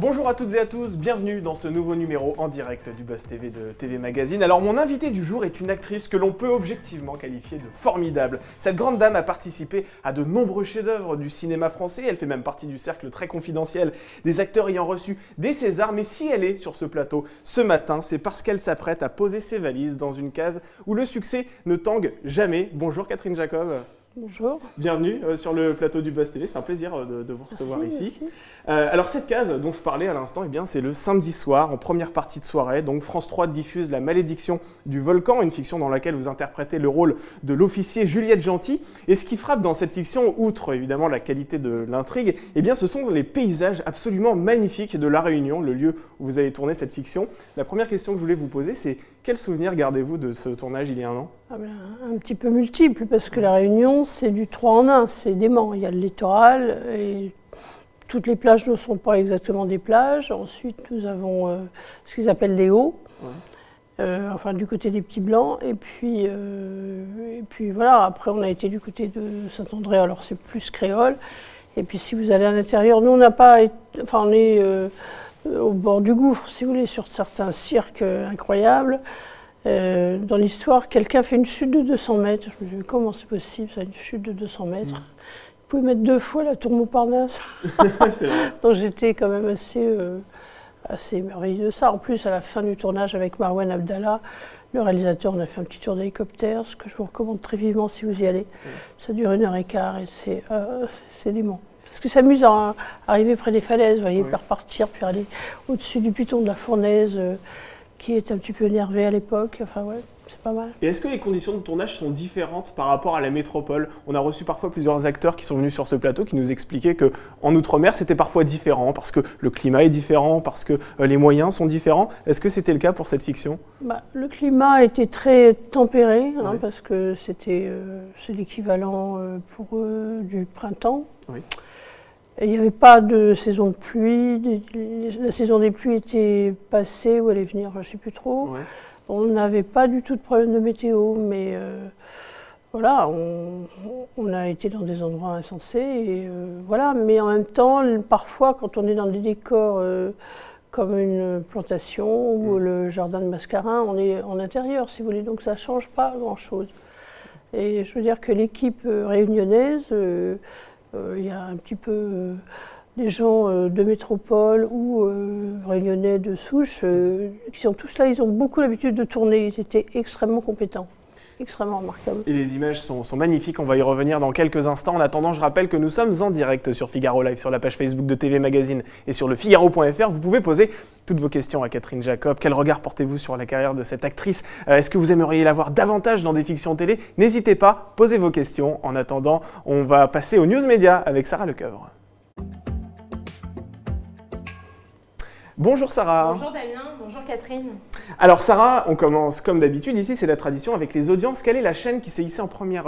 Bonjour à toutes et à tous, bienvenue dans ce nouveau numéro en direct du Buzz TV de TV Magazine. Alors mon invitée du jour est une actrice que l'on peut objectivement qualifier de formidable. Cette grande dame a participé à de nombreux chefs-d'œuvre du cinéma français, elle fait même partie du cercle très confidentiel des acteurs ayant reçu des Césars, mais si elle est sur ce plateau ce matin, c'est parce qu'elle s'apprête à poser ses valises dans une case où le succès ne tangue jamais. Bonjour Catherine Jacob. Bonjour. Bienvenue sur le plateau du Buzz TV, c'est un plaisir de vous recevoir ici. Alors cette case dont je parlais à l'instant, c'est le samedi soir, en première partie de soirée. Donc France 3 diffuse La Malédiction du Volcan, une fiction dans laquelle vous interprétez le rôle de l'officier Juliette Gentil. Et ce qui frappe dans cette fiction, outre évidemment la qualité de l'intrigue, ce sont les paysages absolument magnifiques de La Réunion, le lieu où vous avez tourné cette fiction. La première question que je voulais vous poser, c'est quel souvenir gardez-vous de ce tournage il y a un an ? Un petit peu multiple, parce que La Réunion, c'est du 3 en 1, c'est dément. Il y a le littoral, et toutes les plages ne sont pas exactement des plages. Ensuite, nous avons ce qu'ils appellent les hauts, du côté des Petits Blancs. Et puis voilà, après on a été du côté de Saint-André, alors c'est plus créole. Et puis si vous allez à l'intérieur, nous on n'a pas, on est au bord du gouffre, si vous voulez, sur certains cirques incroyables. Dans l'histoire, quelqu'un fait une chute de 200 mètres. Je me suis dit, comment c'est possible, ça, une chute de 200 mètres Vous pouvez mettre 2 fois la tour Montparnasse. C'est vrai. Donc j'étais quand même assez émerveillée de ça. En plus, à la fin du tournage avec Marouane Abdallah, le réalisateur, on a fait un petit tour d'hélicoptère, ce que je vous recommande très vivement si vous y allez. Ça dure 1h15 et c'est dément. Parce que c'est amusant, hein, arriver près des falaises, vous voyez, puis repartir, puis aller au-dessus du piton de la Fournaise, qui est un petit peu énervé à l'époque. Enfin ouais, c'est pas mal. Et est-ce que les conditions de tournage sont différentes par rapport à la métropole ? On a reçu parfois plusieurs acteurs qui sont venus sur ce plateau qui nous expliquaient qu'en Outre-mer, c'était parfois différent, parce que le climat est différent, parce que les moyens sont différents. Est-ce que c'était le cas pour cette fiction ? Le climat était très tempéré, parce que c'est l'équivalent pour eux du printemps. Oui. Il n'y avait pas de saison de pluie, la saison des pluies était passée ou allait venir, je ne sais plus trop. Ouais. On n'avait pas du tout de problème de météo, mais voilà, on a été dans des endroits insensés. Et, voilà. Mais en même temps, parfois, quand on est dans des décors comme une plantation ou le jardin de Mascarin, on est en intérieur, si vous voulez, donc ça ne change pas grand-chose. Et je veux dire que l'équipe réunionnaise... il y a un petit peu des gens de métropole ou réunionnais de souche qui sont tous là, ils ont beaucoup l'habitude de tourner, ils étaient extrêmement compétents. Extrêmement remarquable. Et les images sont magnifiques, on va y revenir dans quelques instants. En attendant, je rappelle que nous sommes en direct sur Figaro Live, sur la page Facebook de TV Magazine et sur le Figaro.fr. Vous pouvez poser toutes vos questions à Catherine Jacob. Quel regard portez-vous sur la carrière de cette actrice ? Est-ce que vous aimeriez la voir davantage dans des fictions télé ? N'hésitez pas, posez vos questions. En attendant, on va passer aux news médias avec Sarah Lecoeuvre. Bonjour Sarah. Bonjour Damien, bonjour Catherine. Alors Sarah, on commence comme d'habitude, ici c'est la tradition avec les audiences. Quelle est la chaîne qui s'est hissée en première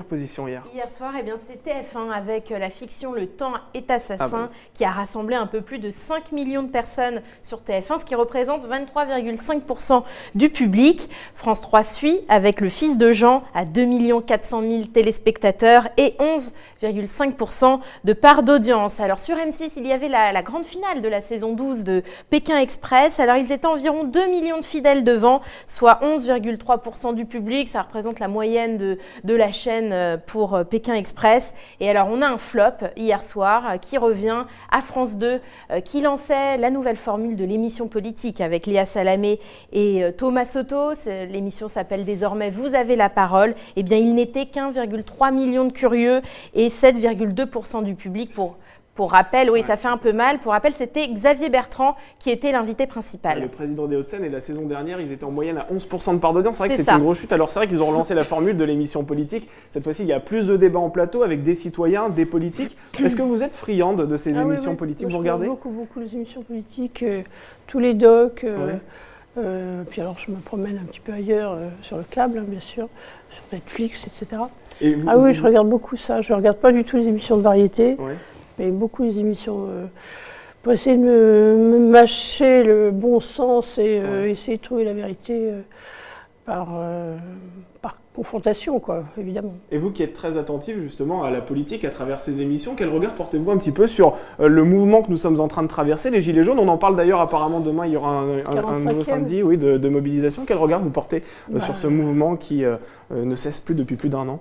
position hier ? Hier soir, c'est TF1 avec la fiction Le Temps est assassin qui a rassemblé un peu plus de 5 millions de personnes sur TF1, ce qui représente 23,5% du public. France 3 suit avec Le Fils de Jean à 2 400 000 téléspectateurs et 11,5% de part d'audience. Alors sur M6, il y avait la grande finale de la saison 12 de Pékin Express. Alors ils étaient environ 2 millions de fidèles devant, soit 11,3% du public. Ça représente la moyenne de la chaîne pour Pékin Express. Et alors on a un flop hier soir qui revient à France 2, qui lançait la nouvelle formule de l'émission politique avec Léa Salamé et Thomas Soto. L'émission s'appelle désormais Vous avez la parole. Eh bien il n'était qu'1,3 million de curieux et 7,2% du public Pour rappel, oui, ça fait un peu mal. Pour rappel, c'était Xavier Bertrand qui était l'invité principal. Le président des Hauts-de-Seine, et la saison dernière, ils étaient en moyenne à 11% de part d'audience. C'est vrai que c'était une grosse chute. Alors c'est vrai qu'ils ont relancé la formule de l'émission politique. Cette fois-ci, il y a plus de débats en plateau avec des citoyens, des politiques. Est-ce que vous êtes friande de ces émissions politiques ? Vous regardez ? Beaucoup les émissions politiques, tous les docs. Puis alors, je me promène un petit peu ailleurs, sur le câble, bien sûr, sur Netflix, etc. Oui, je regarde beaucoup ça. Je ne regarde pas du tout les émissions de variété. Mais beaucoup les émissions pour essayer de me mâcher le bon sens et essayer de trouver la vérité. par confrontation, quoi, évidemment. Et vous qui êtes très attentif justement à la politique à travers ces émissions, quel regard portez-vous un petit peu sur le mouvement que nous sommes en train de traverser, les Gilets jaunes? On en parle d'ailleurs apparemment demain, il y aura un nouveau samedi de mobilisation. Quel regard vous portez sur ce mouvement qui ne cesse plus depuis plus d'1 an?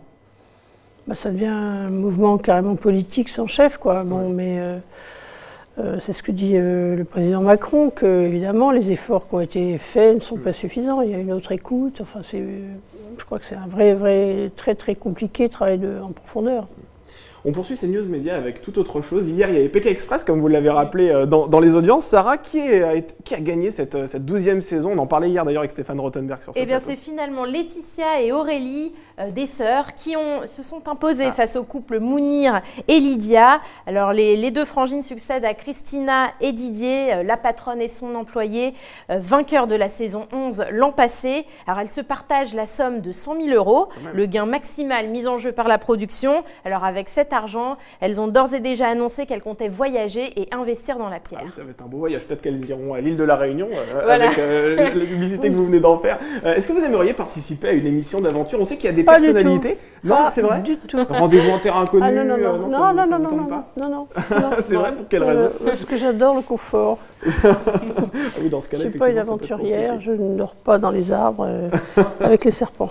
Ça devient un mouvement carrément politique sans chef, quoi. Bon, mais c'est ce que dit le président Macron, que évidemment les efforts qui ont été faits ne sont pas suffisants. Il y a une autre écoute. Enfin, je crois que c'est un vrai, très très compliqué travail en profondeur. On poursuit ces news médias avec toute autre chose. Hier, il y avait Pékin Express, comme vous l'avez rappelé dans les audiences. Sarah, qui a gagné cette 12e saison? On en parlait hier d'ailleurs avec Stéphane Rothenberg sur ce plateau. Eh bien, c'est finalement Laetitia et Aurélie, des sœurs, qui se sont imposées face au couple Mounir et Lydia. Alors, les deux frangines succèdent à Christina et Didier, la patronne et son employé, vainqueurs de la saison 11 l'an passé. Alors, elles se partagent la somme de 100 000 €, le gain maximal mis en jeu par la production. Alors, avec cet argent, elles ont d'ores et déjà annoncé qu'elles comptaient voyager et investir dans la pierre. Ah oui, ça va être un beau voyage. Peut-être qu'elles iront à l'île de la Réunion avec la publicité que vous venez d'en faire. Est-ce que vous aimeriez participer à une émission d'aventure? On sait qu'il y a des personnalités. Non, c'est vrai. Du tout. Rendez-vous en terrain inconnu. Non. C'est vrai, pour quelle raison? Parce que j'adore le confort. Oui, dans ce cas-là, je ne suis pas une aventurière, je ne dors pas dans les arbres avec les serpents.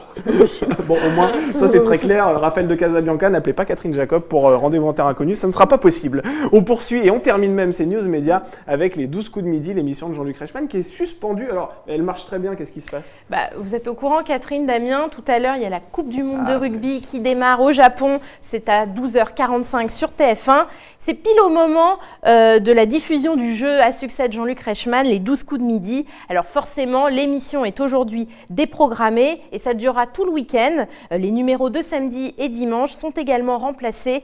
Bon, au moins, ça c'est très clair. Raphaël de Casabianca, n'appelez pas Catherine Jacob pour rendez-vous en terre inconnue, ça ne sera pas possible. On poursuit et on termine même ces news médias avec les 12 coups de midi, l'émission de Jean-Luc Reichmann qui est suspendue. Alors, elle marche très bien, qu'est-ce qui se passe? Vous êtes au courant, Catherine, Damien, tout à l'heure, il y a la Coupe du Monde de rugby qui démarre au Japon. C'est à 12h45 sur TF1. C'est pile au moment de la diffusion du jeu à succès de Jean-Luc Reichmann, les 12 coups de midi. Alors forcément, l'émission est aujourd'hui déprogrammée et ça durera tout le week-end. Les numéros de samedi et dimanche sont également remplacés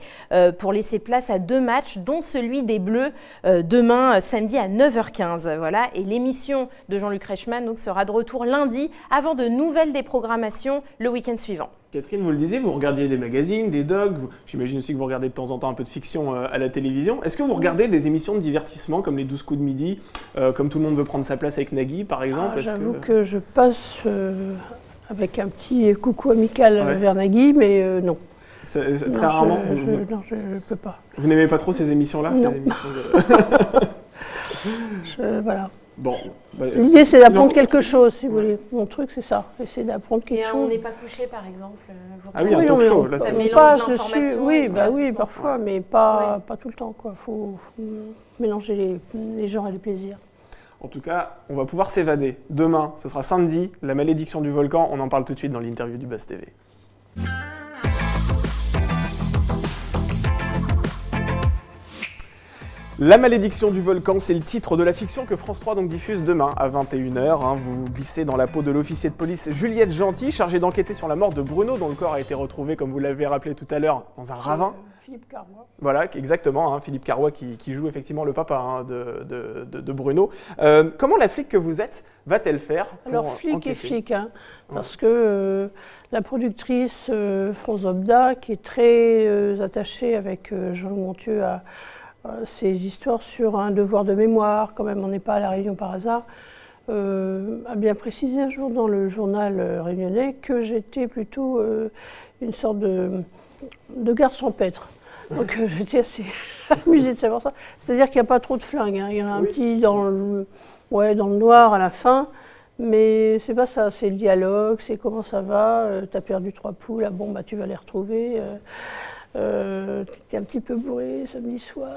pour laisser place à 2 matchs, dont celui des Bleus demain samedi à 9h15. Voilà. Et l'émission de Jean-Luc Reichmann donc, sera de retour lundi avant de nouvelles déprogrammations le week-end suivant. Catherine, vous le disiez, vous regardiez des magazines, des docs, j'imagine aussi que vous regardez de temps en temps un peu de fiction à la télévision. Est-ce que vous regardez des émissions de divertissement comme les 12 coups de midi, comme Tout le monde veut prendre sa place avec Nagui par exemple? J'avoue que je passe avec un petit coucou amical vers Nagui, mais non. Très rarement Non, je ne peux pas. Vous n'aimez pas trop ces émissions-là? Voilà. Bon, l'idée, c'est d'apprendre quelque chose, si vous voulez. Mon truc, c'est ça. Essayer d'apprendre quelque chose. On n'est pas couché, par exemple. Oui, un talk show. Ça mélange l'information. Oui, parfois, mais pas tout le temps. Il faut mélanger les gens et les plaisirs. En tout cas, on va pouvoir s'évader. Demain, ce sera samedi, la malédiction du volcan. On en parle tout de suite dans l'interview du Buzz TV. La malédiction du volcan, c'est le titre de la fiction que France 3 donc diffuse demain à 21h. Vous vous glissez dans la peau de l'officier de police Juliette Gentil, chargée d'enquêter sur la mort de Bruno, dont le corps a été retrouvé, comme vous l'avez rappelé tout à l'heure, dans un ravin. Philippe Carrois. Voilà, exactement, Philippe Carrois qui joue effectivement le papa de Bruno. Comment la flic que vous êtes va-t-elle faire pour Alors, flic enquêter? et flic, parce que la productrice France Obda, qui est très attachée avec Jean Montieu à ces histoires sur un devoir de mémoire, quand même on n'est pas à La Réunion par hasard, a bien précisé un jour dans le journal réunionnais que j'étais plutôt une sorte de garde champêtre. Donc j'étais assez amusée de savoir ça. C'est-à-dire qu'il n'y a pas trop de flingues, il y en a un petit dans le noir à la fin, mais c'est pas ça, c'est le dialogue, c'est comment ça va, t'as perdu 3 poules, tu vas les retrouver. T'es un petit peu bourré samedi soir,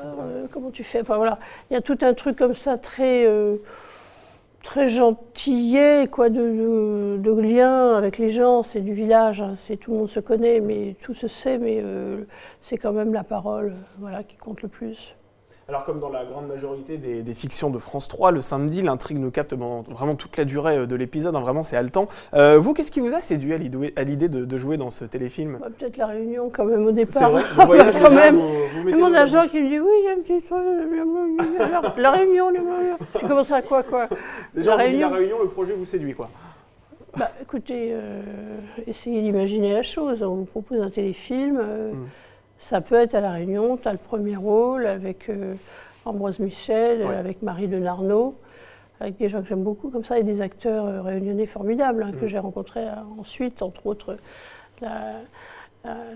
comment tu fais? Enfin voilà, il y a tout un truc comme ça très gentillet, quoi, de lien avec les gens. C'est du village, tout le monde se connaît, mais tout se sait, mais c'est quand même la parole, qui compte le plus. Alors comme dans la grande majorité des fictions de France 3, le samedi, l'intrigue nous capte vraiment toute la durée de l'épisode, vraiment c'est haletant. Vous, qu'est-ce qui vous a séduit à l'idée de jouer dans ce téléfilm? Peut-être La Réunion quand même au départ. C'est vrai, le voyage quand déjà, même. vous mettez mon agent qui me dit oui, il y a un petit truc, La Réunion, j'ai commencé à quoi Déjà, La Réunion, le projet vous séduit quoi? Écoutez, essayez d'imaginer la chose, on vous propose un téléfilm. Ça peut être à La Réunion, tu as le premier rôle avec Ambroise Michel, avec Marie Denarnaud. avec des gens que j'aime beaucoup comme ça, et des acteurs réunionnais formidables que j'ai rencontrés ensuite, entre autres la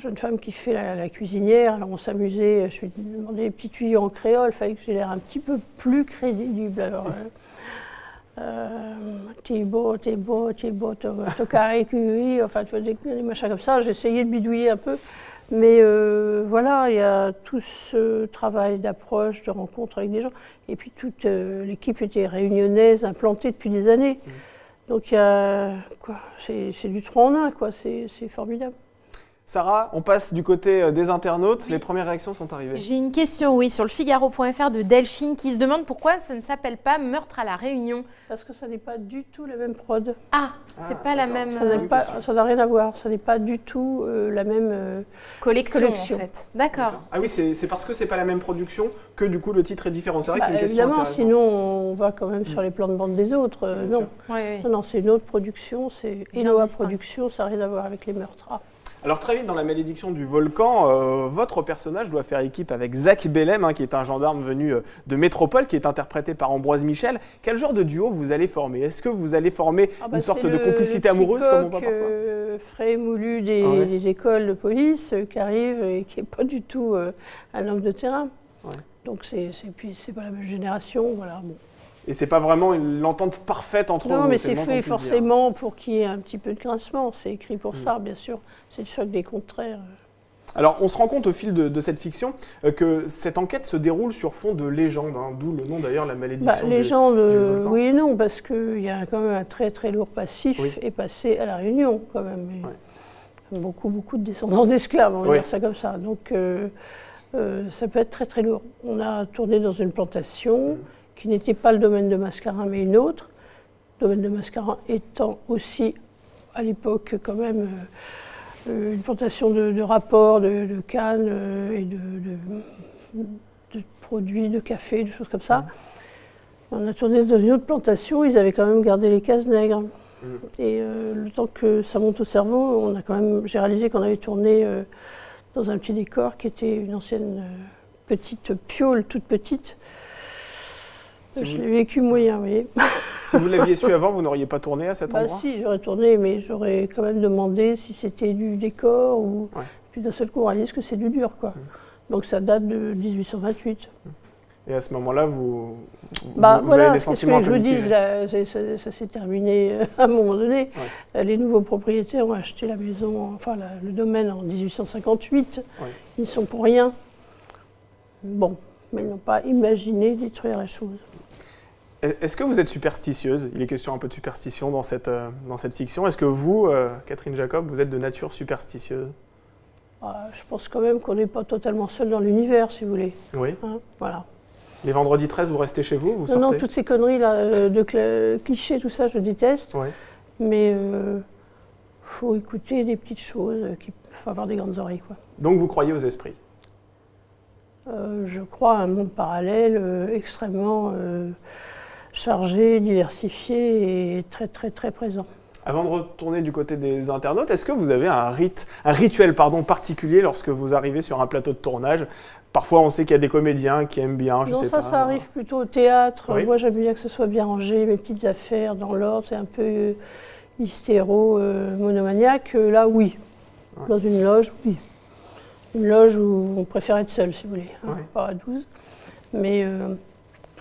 jeune femme qui fait la cuisinière. Alors on s'amusait, je lui ai demandé des petits tuyaux en créole, il fallait que j'ai l'air un petit peu plus crédible. Alors, t'es beau, tocaré, cuiri, enfin tu vois, des machins comme ça. J'ai essayé de bidouiller un peu, mais voilà, il y a tout ce travail d'approche, de rencontre avec des gens. Et puis toute l'équipe était réunionnaise, implantée depuis des années. Donc il y a, quoi, c'est du 3 en 1, quoi, c'est formidable. Sarah, on passe du côté des internautes. Oui. Les premières réactions sont arrivées. J'ai une question, oui, sur le Figaro.fr de Delphine qui se demande pourquoi ça ne s'appelle pas Meurtre à la Réunion. Parce que ça n'est pas du tout la même prod. Ah, c'est pas la même... Ça n'a rien à voir, ça n'est pas du tout la même collection en fait. D'accord. Ah oui, c'est parce que c'est pas la même production que du coup le titre est différent. C'est vrai que c'est une question évidemment, intéressante. Sinon on va quand même sur les plans de bande des autres. Non. Oui. Non, c'est une autre production, c'est Enoa Production, ça n'a rien à voir avec les meurtres. Alors très vite dans la malédiction du volcan, votre personnage doit faire équipe avec Zach Bellem, qui est un gendarme venu de Métropole, qui est interprété par Ambroise Michel. Quel genre de duo vous allez former? Est-ce que vous allez former une sorte de complicité amoureuse comme on voit parfois? Frais moulu des écoles de police qui arrive et qui n'est pas du tout un homme de terrain. Ouais. Donc c'est pas la même génération, voilà. Bon. Et c'est pas vraiment l'entente parfaite entre vous. Non, mais c'est fait forcément pour qu'il y ait un petit peu de grincement. C'est écrit pour ça, bien sûr. C'est le choc des contraires. Alors, on se rend compte au fil de cette fiction que cette enquête se déroule sur fond de légende, d'où le nom d'ailleurs, la malédiction du volcan. Oui et non, parce qu'il y a quand même un très très lourd passif et passé à la Réunion quand même. Beaucoup de descendants d'esclaves, on va dire ça comme ça. Donc ça peut être très très lourd. On a tourné dans une plantation qui n'était pas le domaine de Mascarin, mais une autre. Le domaine de Mascarin étant aussi, à l'époque, quand même, une plantation de rapports, de cannes et de produits, de café, de choses comme ça. On a tourné dans une autre plantation, ils avaient quand même gardé les cases nègres. Et le temps que ça monte au cerveau, j'ai réalisé qu'on avait tourné dans un petit décor qui était une ancienne petite piole, toute petite. Je l'ai vécu moyen, vous voyez. Si vous l'aviez su avant, vous n'auriez pas tourné à cet endroit? Si, j'aurais tourné, mais j'aurais quand même demandé si c'était du décor ou... Puis d'un seul coup, on réalise que c'est du dur, quoi. Donc ça date de 1828. Et à ce moment-là, vous avez des sentiments un peu mitigés. Ça s'est terminé à un moment donné. Les nouveaux propriétaires ont acheté la maison, enfin le domaine en 1858. Ils ne sont pour rien. Bon, mais ils n'ont pas imaginé détruire la chose. Est-ce que vous êtes superstitieuse? Il est question un peu de superstition dans cette fiction. Est-ce que vous, Catherine Jacob, vous êtes de nature superstitieuse? Je pense quand même qu'on n'est pas totalement seul dans l'univers, si vous voulez. Oui. Voilà. Les vendredis 13, vous restez chez vous, sortez? Non, toutes ces conneries-là, de clichés, tout ça, je déteste. Mais il faut écouter des petites choses, il faut avoir des grandes oreilles, quoi. Donc vous croyez aux esprits? Je crois à un monde parallèle extrêmement chargé, diversifié et très très très présent. Avant de retourner du côté des internautes, est-ce que vous avez un rituel particulier lorsque vous arrivez sur un plateau de tournage? Parfois on sait qu'il y a des comédiens qui aiment bien, je sais pas. Ça arrive plutôt au théâtre. Moi j'aime bien que ce soit bien rangé, mes petites affaires dans l'ordre, c'est un peu hystéro, monomaniaque. Là oui, dans une loge, oui. Une loge où on préfère être seul, si vous voulez, pas à 12. Mais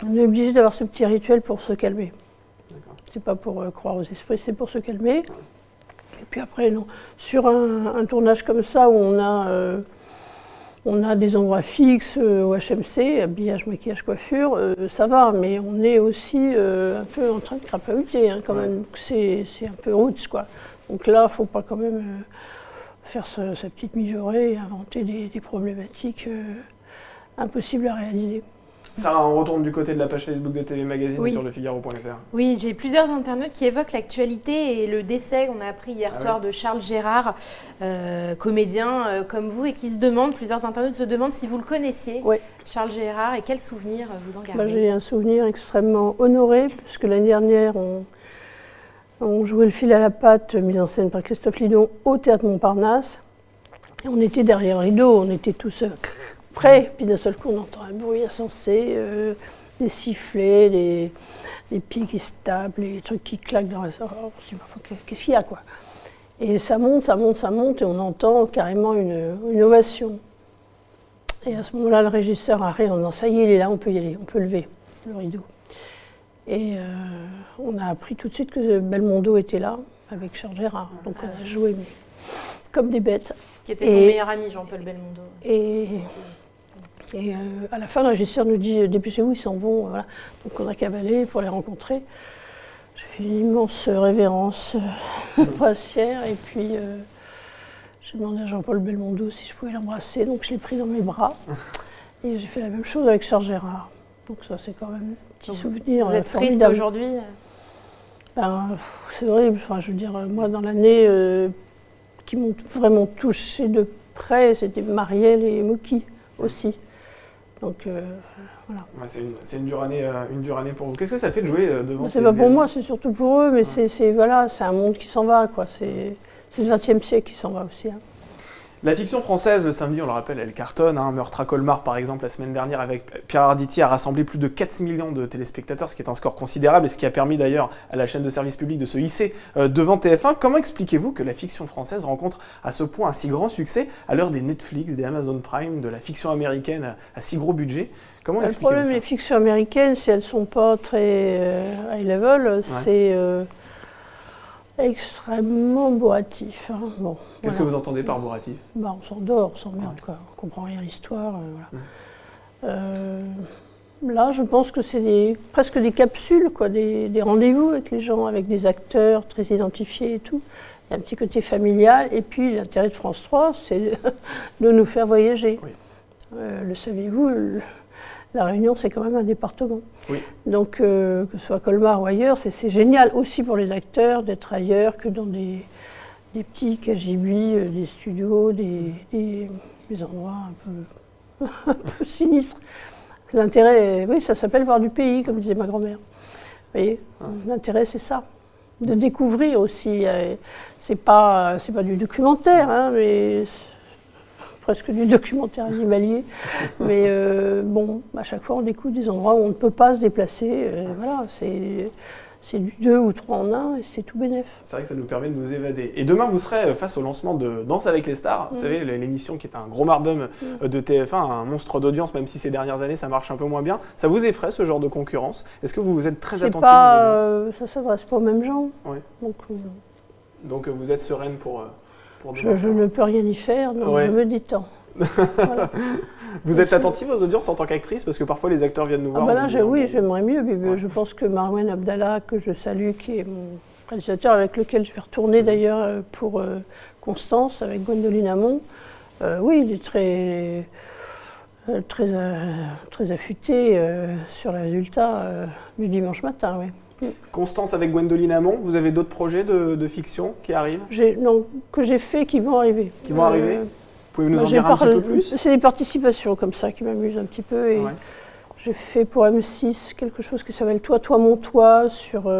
on est obligé d'avoir ce petit rituel pour se calmer. C'est pas pour croire aux esprits, c'est pour se calmer. Et puis après, non. Sur un tournage comme ça, où on a des endroits fixes au HMC, habillage, maquillage, coiffure, ça va, mais on est aussi un peu en train de crapahuter, quand même. C'est un peu roots, quoi. Donc là, il ne faut pas quand même faire sa petite mijaurée et inventer des problématiques impossibles à réaliser. Sarah, on retourne du côté de la page Facebook de TV Magazine sur lefigaro.fr. Oui, j'ai plusieurs internautes qui évoquent l'actualité et le décès qu'on a appris hier soir de Charles Gérard, comédien comme vous, et qui se demandent, plusieurs internautes se demandent si vous le connaissiez, Charles Gérard, et quels souvenirs vous en gardez? J'ai un souvenir extrêmement honoré, puisque l'année dernière, on jouait le fil à la patte, mis en scène par Christophe Lidon, au Théâtre Montparnasse. Et on était derrière le rideau, on était tous près, puis d'un seul coup on entend un bruit insensé, des sifflets, des pieds qui se tapent, les trucs qui claquent dans la salle. Qu'est-ce qu'il y a, quoi? Et ça monte, ça monte, ça monte, et on entend carrément une ovation. Et à ce moment-là, le régisseur arrive en disant « ça y est, il est là, on peut y aller, on peut lever le rideau ». Et on a appris tout de suite que Belmondo était là, avec Charles Gérard. Donc on a joué, mais comme des bêtes. Qui était son meilleur ami, Jean-Paul Belmondo. Et à la fin, le régisseur nous dit « dépêchez-vous, ils s'en vont ». Voilà. Donc on a cavalé pour les rencontrer. J'ai fait une immense révérence brassière, et puis j'ai demandé à Jean-Paul Belmondo si je pouvais l'embrasser, donc je l'ai pris dans mes bras. Et j'ai fait la même chose avec Charles Gérard. Donc ça, c'est quand même un petit souvenir. Vous êtes triste aujourd'hui? Ben, c'est horrible. Enfin, je veux dire, moi, dans l'année qui m'ont vraiment touchée de près, c'était Marielle et Moki aussi. Donc voilà. Ouais, c'est une dure année pour vous. Qu'est-ce que ça fait de jouer devant ces... C'est pas pour moi, c'est surtout pour eux, mais voilà, c'est un monde qui s'en va, quoi. C'est le XXe siècle qui s'en va aussi. Hein. La fiction française, le samedi, on le rappelle, elle cartonne. Meurtre à Colmar, par exemple, la semaine dernière, avec Pierre Arditi, a rassemblé plus de 4 millions de téléspectateurs, ce qui est un score considérable et ce qui a permis d'ailleurs à la chaîne de service public de se hisser devant TF1. Comment expliquez-vous que la fiction française rencontre à ce point un si grand succès à l'heure des Netflix, des Amazon Prime, de la fiction américaine à si gros budget? Comment expliquez-vous ça? Le problème des fictions américaines, si elles ne sont pas très high level, c'est extrêmement bourratif. Hein. Bon, qu'est-ce que vous entendez par bourratif? On s'endort, on s'emmerde, quoi. On ne comprend rien à l'histoire. Là, je pense que c'est presque des capsules, quoi, des rendez-vous avec les gens, avec des acteurs très identifiés et tout. Il y a un petit côté familial. Et puis, l'intérêt de France 3, c'est de nous faire voyager. Oui. Le saviez-vous, La Réunion, c'est quand même un département. Oui. Donc, que ce soit Colmar ou ailleurs, c'est génial aussi pour les acteurs d'être ailleurs que dans des petits KGB, des studios, des endroits un peu sinistres. L'intérêt, oui, ça s'appelle voir du pays, comme disait ma grand-mère. Vous voyez, l'intérêt, c'est ça. De découvrir aussi. C'est pas du documentaire, hein, mais presque du documentaire animalier. Mais bon, à chaque fois, on découvre des endroits où on ne peut pas se déplacer. Voilà, c'est du 2 ou 3 en 1 et c'est tout bénef. C'est vrai que ça nous permet de nous évader. Et demain, vous serez face au lancement de Danse avec les stars. Vous savez, l'émission qui est un gros mardum de TF1, un monstre d'audience, même si ces dernières années, ça marche un peu moins bien. Ça vous effraie, ce genre de concurrence? Est-ce que vous êtes très attentif aux audiences? Ça ne s'adresse pas aux mêmes gens. Oui. Donc vous êtes sereine pour je ne peux rien y faire, donc je me détends. Voilà. Vous êtes attentive aux audiences en tant qu'actrice? Parce que parfois les acteurs viennent nous voir. Oui, j'aimerais mieux. Je pense que Marouane Abdallah, que je salue, qui est mon réalisateur avec lequel je vais retourner d'ailleurs pour Constance, avec Gwendoline Amon, oui, il est très affûté sur les résultats du dimanche matin. Oui. Constance avec Gwendoline Amon, vous avez d'autres projets de fiction qui arrivent? Non, que j'ai fait, qui vont arriver. Qui vont arriver? Vous pouvez nous en dire un petit peu plus? C'est des participations comme ça qui m'amusent un petit peu. Et j'ai fait pour M6 quelque chose qui s'appelle Toi, mon toi, sur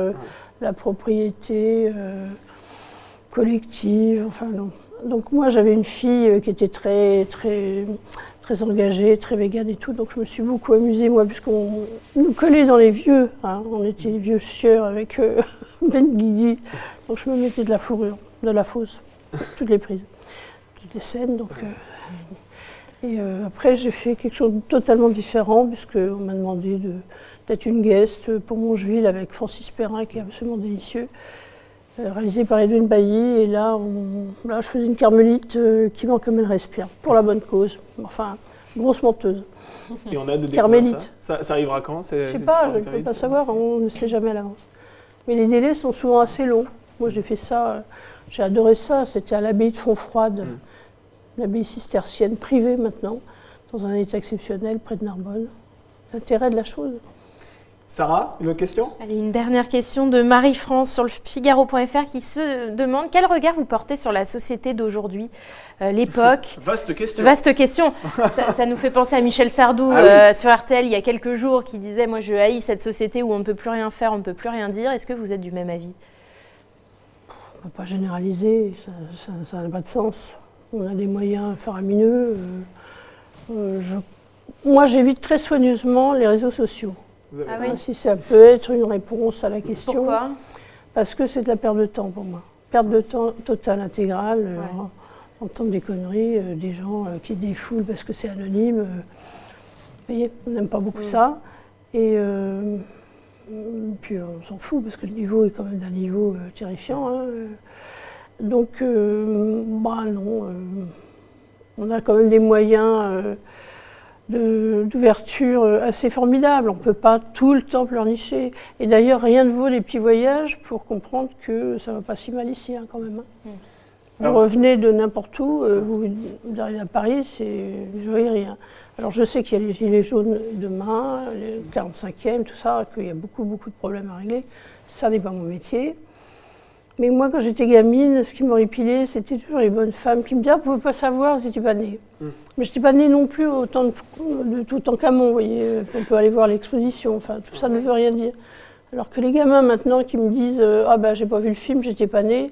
la propriété collective. Enfin, non. Donc moi, j'avais une fille qui était très engagée, très végane et tout. Donc je me suis beaucoup amusée, moi, puisqu'on nous collait dans les vieux. Hein, on était les vieux chieurs avec Ben Guigui. Donc je me mettais de la fourrure, de la fausse, toutes les prises. Les scènes. Donc, après, j'ai fait quelque chose de totalement différent, puisqu'on m'a demandé d'être une guest pour Mongeville avec Francis Perrin, qui est absolument délicieux, réalisé par Edwin Bailly. Et là, je faisais une carmélite qui ment comme elle respire, pour la bonne cause. Enfin, grosse menteuse. Et on a de carmélite. Ça arrivera quand? Je ne sais pas, je ne peux pas savoir, on ne sait jamais à l'avance. Mais les délais sont souvent assez longs. Moi, j'ai fait ça, j'ai adoré ça. C'était à l'abbaye de Fontfroide, l'abbaye cistercienne privée maintenant, dans un état exceptionnel près de Narbonne. L'intérêt de la chose. Sarah, une autre question? Allez, une dernière question de Marie-France sur le Figaro.fr qui se demande quel regard vous portez sur la société d'aujourd'hui, l'époque. Vaste question. Vaste question. Ça nous fait penser à Michel Sardou sur RTL il y a quelques jours qui disait « Moi, je haïs cette société où on ne peut plus rien faire, on ne peut plus rien dire ». Est-ce que vous êtes du même avis? On ne peut pas généraliser, ça n'a pas de sens. On a des moyens faramineux. Moi, j'évite très soigneusement les réseaux sociaux. Ah oui. Si ça peut être une réponse à la question. Pourquoi? Parce que c'est de la perte de temps pour moi. Perte de temps totale, intégrale. Entendre des conneries, des gens qui se défoulent parce que c'est anonyme. Vous voyez, on n'aime pas beaucoup ça. Et puis on s'en fout parce que le niveau est quand même d'un niveau terrifiant. Hein. Donc, non, on a quand même des moyens d'ouverture assez formidables. On ne peut pas tout le temps pleurnicher. Et d'ailleurs, rien ne vaut les petits voyages pour comprendre que ça ne va pas si mal ici, hein, quand même. Hein. Vous revenez de n'importe où, vous arrivez à Paris, vous ne voyez rien. Alors je sais qu'il y a les gilets jaunes demain, les 45e, tout ça, qu'il y a beaucoup de problèmes à régler. Ça n'est pas mon métier. Mais moi, quand j'étais gamine, ce qui m'horripilait, c'était toujours les bonnes femmes qui me disaient « Ah, vous ne pouvez pas savoir, vous n'étiez pas née ». Mais je n'étais pas née non plus au temps de Toutankhamon, vous voyez. On peut aller voir l'exposition, enfin, tout ça ne veut rien dire. Alors que les gamins maintenant qui me disent « Ah ben, j'ai pas vu le film, j'étais pas née »,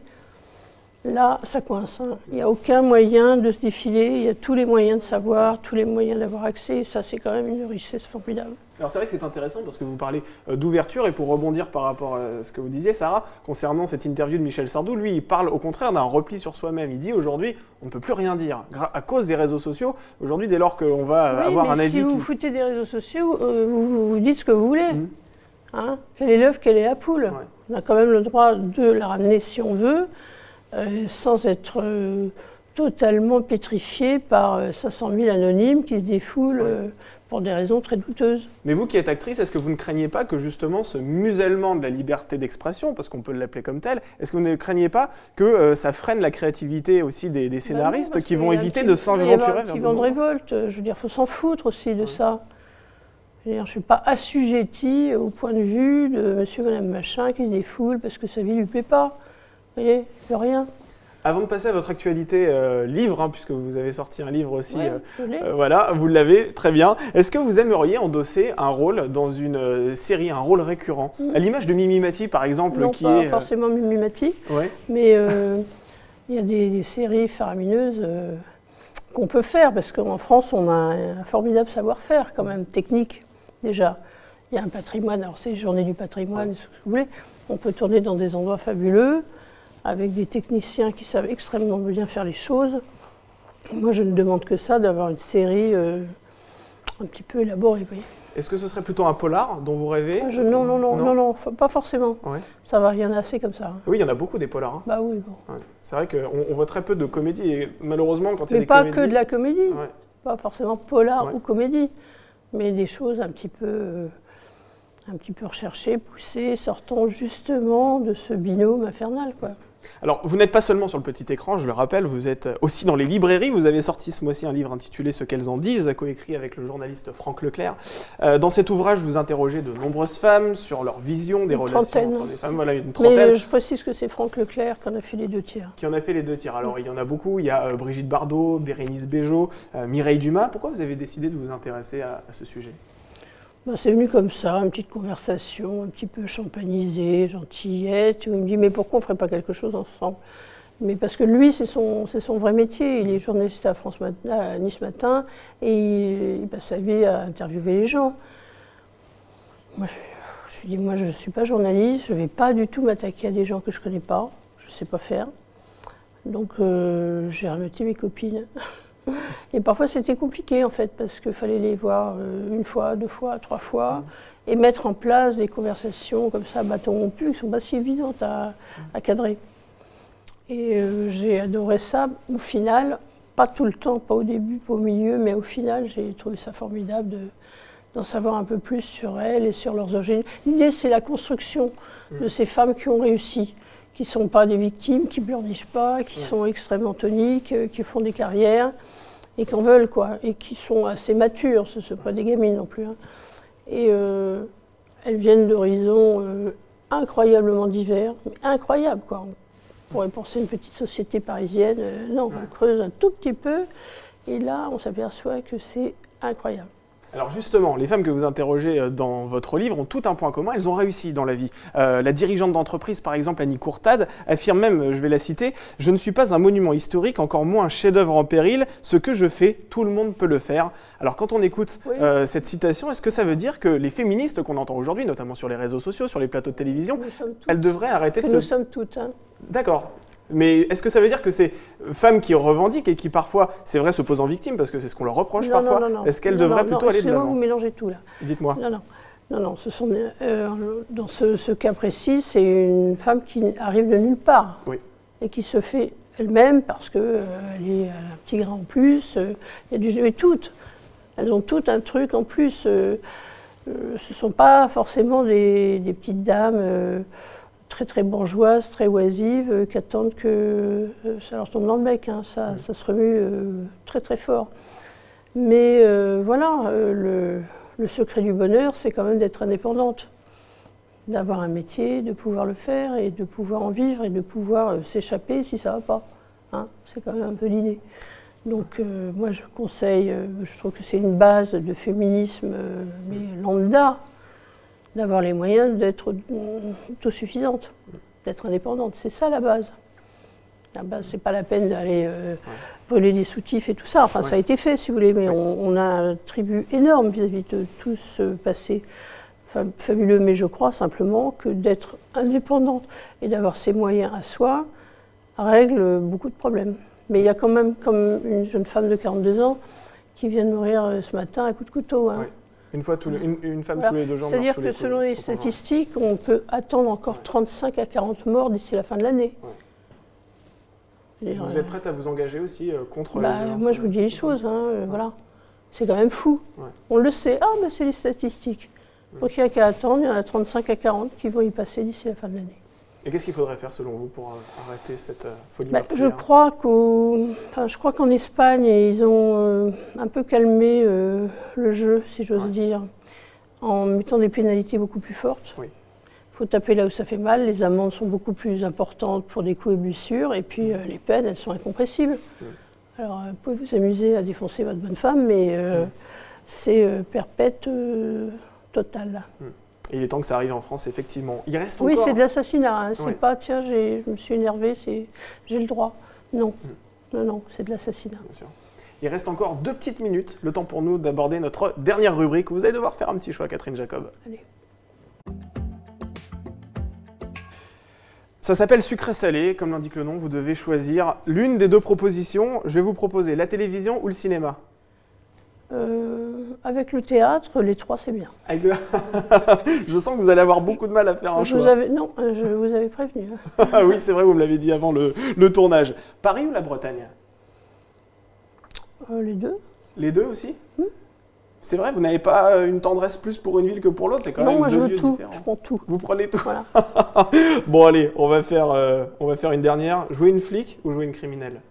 là, ça coince. Hein. Il n'y a aucun moyen de se défiler, il y a tous les moyens de savoir, tous les moyens d'avoir accès. Ça, c'est quand même une richesse formidable. Alors c'est vrai que c'est intéressant parce que vous parlez d'ouverture et pour rebondir par rapport à ce que vous disiez, Sarah, concernant cette interview de Michel Sardou, lui, il parle au contraire d'un repli sur soi-même. Il dit aujourd'hui, on ne peut plus rien dire à cause des réseaux sociaux. Aujourd'hui, dès lors qu'on va avoir un avis... si vous vous foutez des réseaux sociaux, vous dites ce que vous voulez. Hein, quel est l'œuf, quelle est la poule. On a quand même le droit de la ramener si on veut. Sans être totalement pétrifié par 500 000 anonymes qui se défoulent pour des raisons très douteuses. Mais vous qui êtes actrice, est-ce que vous ne craignez pas que justement ce musellement de la liberté d'expression, parce qu'on peut l'appeler comme tel, est-ce que vous ne craignez pas que ça freine la créativité aussi des scénaristes qui vont éviter de s'aventurer vers d'autres qui vont de révolte. Je veux dire, il faut s'en foutre aussi de ça. Je ne suis pas assujettie au point de vue de monsieur, madame, machin qui se défoule parce que sa vie ne lui plaît pas. Vous voyez, de rien. Avant de passer à votre actualité livre, hein, puisque vous avez sorti un livre aussi, voilà, vous l'avez, très bien. Est-ce que vous aimeriez endosser un rôle dans une série, un rôle récurrent, à l'image de Mimi Mati, par exemple, non, pas forcément Mimi Mati, mais il y a des séries faramineuses qu'on peut faire, parce qu'en France, on a un formidable savoir-faire, quand même, technique, déjà. Il y a un patrimoine, alors c'est les Journées du patrimoine, ce que vous voulez. On peut tourner dans des endroits fabuleux, avec des techniciens qui savent extrêmement bien faire les choses. Moi, je ne demande que ça, d'avoir une série un petit peu élaborée. Est-ce que ce serait plutôt un polar dont vous rêvez? Non, pas forcément. Ça va, il y en a assez comme ça. Hein. Oui, il y en a beaucoup des polars. Hein. Bah oui, bon. C'est vrai qu'on voit très peu de comédie, et malheureusement, quand il y a des comédies... Mais pas que de la comédie, pas forcément polar ou comédie, mais des choses un petit peu recherchées, poussées, sortant justement de ce binôme infernal, quoi. Alors, vous n'êtes pas seulement sur le petit écran, je le rappelle, vous êtes aussi dans les librairies. Vous avez sorti ce mois-ci un livre intitulé « Ce qu'elles en disent », coécrit avec le journaliste Franck Leclerc. Dans cet ouvrage, vous interrogez de nombreuses femmes sur leur vision des relations entre les femmes. Voilà, une trentaine. Mais je précise que c'est Franck Leclerc qui en a fait les 2 tiers. Qui en a fait les 2 tiers. Alors, il y en a beaucoup. Il y a Brigitte Bardot, Bérénice Bejo, Mireille Dumas. Pourquoi vous avez décidé de vous intéresser à ce sujet ? C'est venu comme ça, une petite conversation, un petit peu champagnisée, gentillette, où il me dit « mais pourquoi on ne ferait pas quelque chose ensemble ?» Mais parce que lui, c'est son vrai métier, il est journaliste à Nice Matin, et il passe sa vie à interviewer les gens. Moi, je lui dis « moi je ne suis pas journaliste, je ne vais pas du tout m'attaquer à des gens que je ne connais pas, je ne sais pas faire. » Donc j'ai rameuté mes copines. Et parfois c'était compliqué en fait, parce qu'il fallait les voir 1 fois, 2 fois, 3 fois, et mettre en place des conversations comme ça, bâton rompu, qui ne sont pas si évidentes à cadrer. Et j'ai adoré ça, au final, pas tout le temps, pas au début, pas au milieu, mais au final j'ai trouvé ça formidable d'en savoir un peu plus sur elles et sur leurs origines. L'idée c'est la construction de ces femmes qui ont réussi, qui ne sont pas des victimes, qui ne pleurnichent pas, qui sont extrêmement toniques, qui font des carrières, et qui en veulent, quoi, et qui sont assez matures, ce ne sont pas des gamines non plus. Hein. Et elles viennent d'horizons incroyablement divers, mais incroyables, quoi. On pourrait penser une petite société parisienne, non, on creuse un tout petit peu, et là, on s'aperçoit que c'est incroyable. Alors justement, les femmes que vous interrogez dans votre livre ont tout un point commun, elles ont réussi dans la vie. La dirigeante d'entreprise, par exemple, Annie Courtade, affirme même, je vais la citer, « Je ne suis pas un monument historique, encore moins un chef-d'œuvre en péril. Ce que je fais, tout le monde peut le faire. » Alors quand on écoute cette citation, est-ce que ça veut dire que les féministes qu'on entend aujourd'hui, notamment sur les réseaux sociaux, sur les plateaux de télévision, elles devraient arrêter de se... Nous sommes toutes. Hein. D'accord. Mais est-ce que ça veut dire que ces femmes qui revendiquent et qui parfois, c'est vrai, se posent en victime, parce que c'est ce qu'on leur reproche parfois, est-ce qu'elles devraient plutôt aller de l'avant? Vous mélangez tout là. Dites-moi. Non, dans ce cas précis, c'est une femme qui arrive de nulle part et qui se fait elle-même parce qu'elle est un petit grain en plus. Il y a du jeu et toutes. Elles ont toutes un truc en plus. Ce ne sont pas forcément des petites dames très très bourgeoises, très oisives, qui attendent que ça leur tombe dans le bec. Hein. Ça se remue très très fort. Mais voilà, le secret du bonheur, c'est quand même d'être indépendante, d'avoir un métier, de pouvoir le faire et de pouvoir en vivre et de pouvoir s'échapper si ça ne va pas. Hein. C'est quand même un peu l'idée. Donc moi je conseille, je trouve que c'est une base de féminisme, mais lambda, d'avoir les moyens d'être autosuffisante, d'être indépendante. C'est ça la base. La base, c'est pas la peine d'aller brûler des soutifs et tout ça. Enfin, ça a été fait, si vous voulez, mais on a un tribut énorme vis-à-vis de tout ce passé fabuleux. Mais je crois simplement que d'être indépendante et d'avoir ses moyens à soi règle beaucoup de problèmes. Mais il y a quand même, comme une jeune femme de 42 ans qui vient de mourir ce matin à coup de couteau. Hein. Une femme tous les 2 jours. C'est-à-dire que selon les statistiques, on peut attendre encore 35 à 40 morts d'ici la fin de l'année. Vous êtes prête à vous engager aussi contre les violences? Moi, je vous dis les choses. Voilà. C'est quand même fou. On le sait. Ah, c'est les statistiques. Donc, il n'y a qu'à attendre. Il y en a 35 à 40 qui vont y passer d'ici la fin de l'année. Et qu'est-ce qu'il faudrait faire, selon vous, pour arrêter cette folie meurtrière? Je crois qu'en Espagne, ils ont un peu calmé le jeu, si j'ose dire, en mettant des pénalités beaucoup plus fortes. Il faut taper là où ça fait mal. Les amendes sont beaucoup plus importantes pour des coups et blessures. Et puis, les peines, elles sont incompressibles. Alors, vous pouvez vous amuser à défoncer votre bonne femme, mais c'est perpète total. Et il est temps que ça arrive en France, effectivement. Il reste encore... Oui, c'est de l'assassinat. Hein. C'est pas, tiens, je me suis énervée, j'ai le droit. Non, non, c'est de l'assassinat. Bien sûr. Il reste encore 2 petites minutes, le temps pour nous d'aborder notre dernière rubrique. Vous allez devoir faire un petit choix, Catherine Jacob. Allez. Ça s'appelle sucré-salé, comme l'indique le nom. Vous devez choisir l'une des 2 propositions. Je vais vous proposer la télévision ou le cinéma. Avec le théâtre, les 3, c'est bien. Je sens que vous allez avoir beaucoup de mal à faire un choix. Non, je vous avais prévenu. Oui, c'est vrai, vous me l'avez dit avant le tournage. Paris ou la Bretagne? Les 2. Les 2 aussi? C'est vrai, vous n'avez pas une tendresse plus pour une ville que pour l'autre? C'est quand même 2 lieux différents. Non, moi je veux tout, je prends tout. Vous prenez tout? Voilà. Bon allez, on va faire une dernière. Jouer une flic ou jouer une criminelle?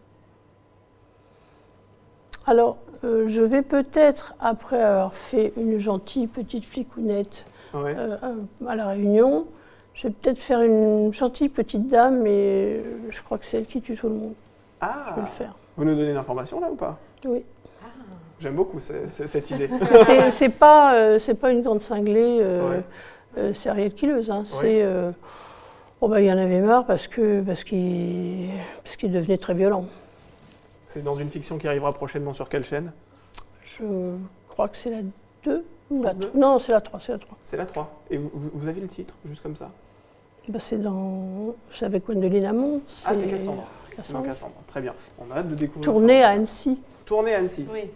Alors, je vais peut-être, après avoir fait une gentille petite flicounette à La Réunion, je vais peut-être faire une gentille petite dame, mais je crois que c'est elle qui tue tout le monde. Ah, je vais le faire. Vous nous donnez l'information là ou pas? Oui. J'aime beaucoup cette idée. C'est pas une grande cinglée serial killeuse. Hein. C'est il y en avait marre parce qu'il devenait très violent. C'est dans une fiction qui arrivera prochainement sur quelle chaîne? Je crois que c'est la 2 ou la 3. Non, c'est la 3. C'est la 3. Et vous avez le titre, juste comme ça? C'est avec Gwendoline Amon. Ah, c'est Cassandre. Cassandre. Très bien. On a hâte de découvrir Tourné à Annecy. Tourné à Annecy. Oui.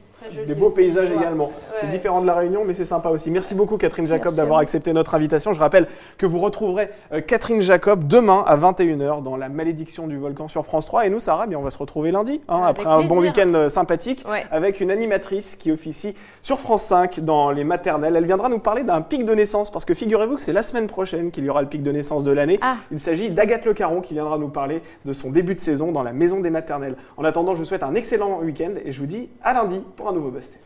Des beaux paysages également. C'est différent de La Réunion, mais c'est sympa aussi. Merci beaucoup, Catherine Jacob, d'avoir accepté notre invitation. Je rappelle que vous retrouverez Catherine Jacob demain à 21h dans La Malédiction du volcan sur France 3. Et nous, Sarah, on va se retrouver lundi, après un bon week-end sympathique, avec une animatrice qui officie sur France 5 dans les maternelles. Elle viendra nous parler d'un pic de naissance, parce que figurez-vous que c'est la semaine prochaine qu'il y aura le pic de naissance de l'année. Il s'agit d'Agathe Le Caron qui viendra nous parler de son début de saison dans la maison des maternelles. En attendant, je vous souhaite un excellent week-end et je vous dis à lundi pour un nouveau Buzz TV.